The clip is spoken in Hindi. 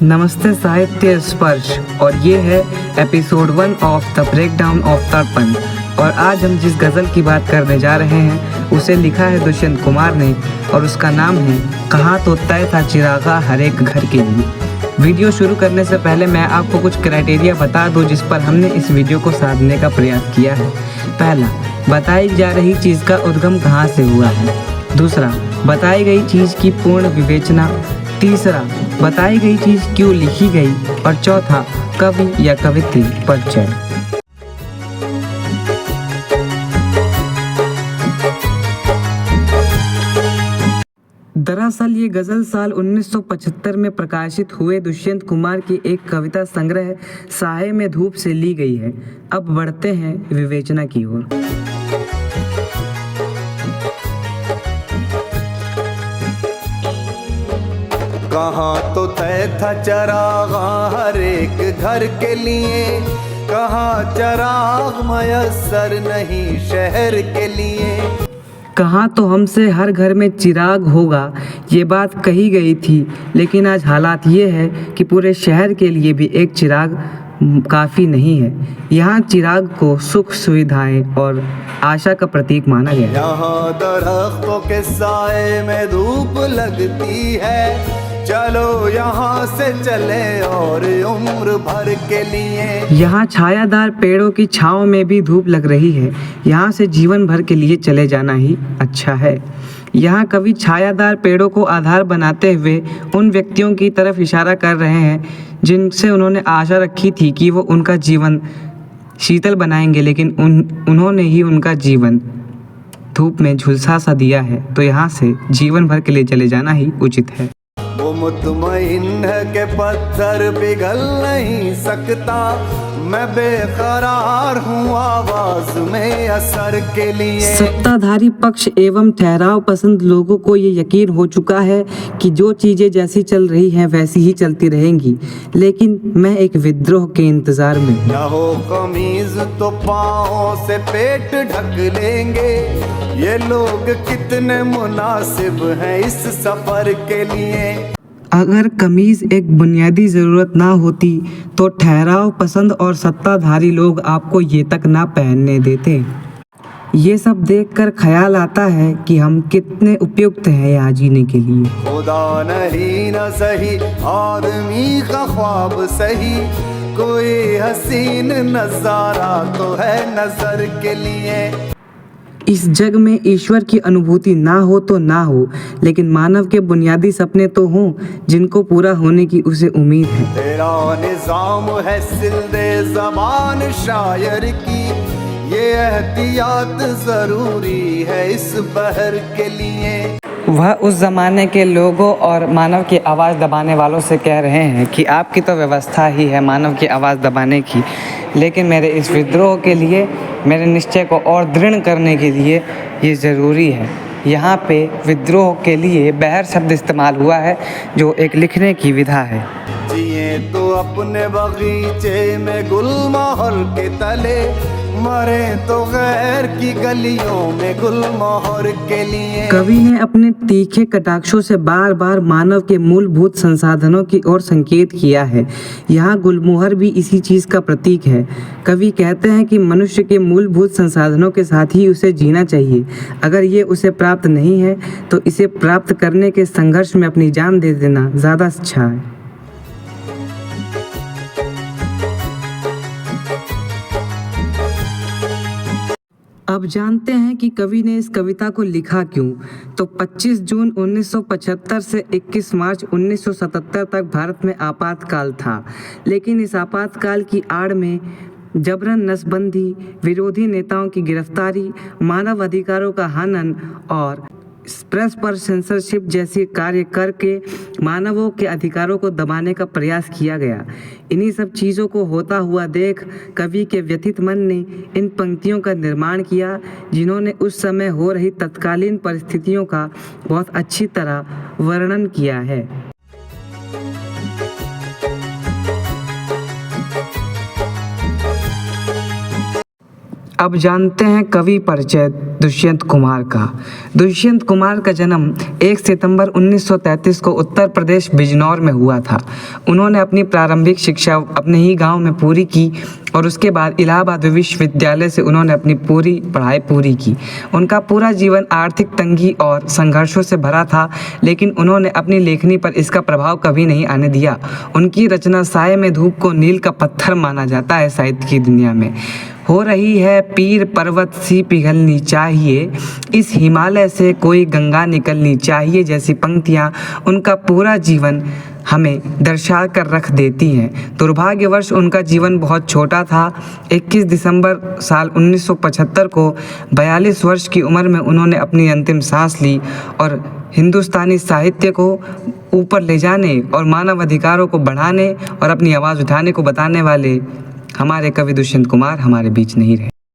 नमस्ते साहित्य स्पर्श। और ये है episode 1 of the breakdown of तर्पण। और आज हम जिस गज़ल की बात करने जा रहे हैं उसे लिखा है दुष्यंत कुमार ने और उसका नाम है कहाँ तो तय था चिरागा हर एक घर के लिए। वीडियो शुरू करने से पहले मैं आपको कुछ क्राइटेरिया बता दूं जिस पर हमने इस वीडियो को साधने का प्रयास किया है। पहला, बताई जा रही चीज़ का उद्गम कहाँ से हुआ है। दूसरा, बताई गई चीज़ की पूर्ण विवेचना। तीसरा, बताई गई चीज़ क्यों लिखी गई। और चौथा, कवि या कवित्री परिचय। दरअसल ये गज़ल साल 1975 में प्रकाशित हुए दुष्यंत कुमार की एक कविता संग्रह साये में धूप से ली गई है। अब बढ़ते हैं विवेचना की ओर। कहाँ तो तय था चरागा हर एक घर के लिए, कहाँ चराग मयस्सर नहीं शहर के लिए। कहाँ तो हमसे हर घर में चिराग होगा ये बात कही गई थी, लेकिन आज हालात ये है कि पूरे शहर के लिए भी एक चिराग काफ़ी नहीं है। यहाँ चिराग को सुख सुविधाएं और आशा का प्रतीक माना गया है। यहाँ दरख्तों के साए में धूप लगती है, चलो यहाँ से चले और उम्र भर के लिए। यहाँ छायादार पेड़ों की छांव में भी धूप लग रही है, यहाँ से जीवन भर के लिए चले जाना ही अच्छा है। यहाँ कवि छायादार पेड़ों को आधार बनाते हुए उन व्यक्तियों की तरफ इशारा कर रहे हैं जिनसे उन्होंने आशा रखी थी कि वो उनका जीवन शीतल बनाएंगे, लेकिन उन्होंने ही उनका जीवन धूप में झुलसा सा दिया है। तो यहाँ से जीवन भर के लिए चले जाना ही उचित है। वो मुतमईन है कि पत्थर पिघल नहीं सकता, मैं बेकरार हूँ आवाज में असर के लिए। सत्ताधारी पक्ष एवं ठहराव पसंद लोगों को ये यकीन हो चुका है कि जो चीजें जैसी चल रही हैं वैसी ही चलती रहेंगी, लेकिन मैं एक विद्रोह के इंतजार में हूँ। न हो कमीज तो पाँव से पेट ढक लेंगे, ये लोग कितने मुनासिब हैं इस सफर के लिए। अगर कमीज एक बुनियादी ज़रूरत ना होती तो ठहराव पसंद और सत्ताधारी लोग आपको ये तक ना पहनने देते। ये सब देखकर ख्याल आता है कि हम कितने उपयुक्त हैं यहाँ जीने के लिए। खुदा नहीं न सही आदमी का ख्वाब सही, कोई हसीन नजारा तो है नजर के लिए। इस जग में ईश्वर की अनुभूति ना हो तो ना हो, लेकिन मानव के बुनियादी सपने तो हों जिनको पूरा होने की उसे उम्मीद है। तेरा निजाम है सिल्दे ज़बान शायर की, ये एहतियात ज़रूरी है इस बहर के लिए। वह उस ज़माने के लोगों और मानव की आवाज़ दबाने वालों से कह रहे हैं कि आपकी तो व्यवस्था ही है मानव की आवाज़ दबाने की, लेकिन मेरे इस विद्रोह के लिए, मेरे निश्चय को और दृढ़ करने के लिए ये ज़रूरी है। यहाँ पे विद्रोह के लिए बहर शब्द इस्तेमाल हुआ है जो एक लिखने की विधा है। जिए तो अपने बगीचे में गुलमोहर के तले, मरे तो गैर की गलियों में गुलमोहर के लिए। कवि ने अपने तीखे कटाक्षों से बार बार मानव के मूलभूत संसाधनों की ओर संकेत किया है। यहाँ गुलमोहर भी इसी चीज़ का प्रतीक है। कवि कहते हैं कि मनुष्य के मूलभूत संसाधनों के साथ ही उसे जीना चाहिए। अगर ये उसे प्राप्त नहीं है तो इसे प्राप्त करने के संघर्ष में अपनी जान दे देना ज़्यादा अच्छा है। अब जानते हैं कि कवि ने इस कविता को लिखा क्यों। तो 25 जून 1975 से 21 मार्च 1977 तक भारत में आपातकाल था, लेकिन इस आपातकाल की आड़ में जबरन नसबंदी, विरोधी नेताओं की गिरफ्तारी, मानव अधिकारों का हनन और प्रेस पर सेंसरशिप जैसे कार्य करके मानवों के अधिकारों को दबाने का प्रयास किया गया। इन्हीं सब चीज़ों को होता हुआ देख कवि के व्यथित मन ने इन पंक्तियों का निर्माण किया, जिन्होंने उस समय हो रही तत्कालीन परिस्थितियों का बहुत अच्छी तरह वर्णन किया है। अब जानते हैं कवि परिचय दुष्यंत कुमार का। दुष्यंत कुमार का जन्म 1 सितंबर 1933 को उत्तर प्रदेश बिजनौर में हुआ था। उन्होंने अपनी प्रारंभिक शिक्षा अपने ही गांव में पूरी की और उसके बाद इलाहाबाद विश्वविद्यालय से उन्होंने अपनी पूरी पढ़ाई पूरी की। उनका पूरा जीवन आर्थिक तंगी और संघर्षों से भरा था, लेकिन उन्होंने अपनी लेखनी पर इसका प्रभाव कभी नहीं आने दिया। उनकी रचना साये में धूप को नील का पत्थर माना जाता है साहित्य की दुनिया में। हो रही है पीर पर्वत सी पिघलनी चाहिए, इस हिमालय से कोई गंगा निकलनी चाहिए जैसी पंक्तियाँ उनका पूरा जीवन हमें दर्शा कर रख देती हैं। दुर्भाग्यवश उनका जीवन बहुत छोटा था। 21 दिसंबर साल 1975 को 42 वर्ष की उम्र में उन्होंने अपनी अंतिम सांस ली और हिंदुस्तानी साहित्य को ऊपर ले जाने और मानव अधिकारों को बढ़ाने और अपनी आवाज़ उठाने को बताने वाले हमारे कवि दुष्यंत कुमार हमारे बीच नहीं रहे।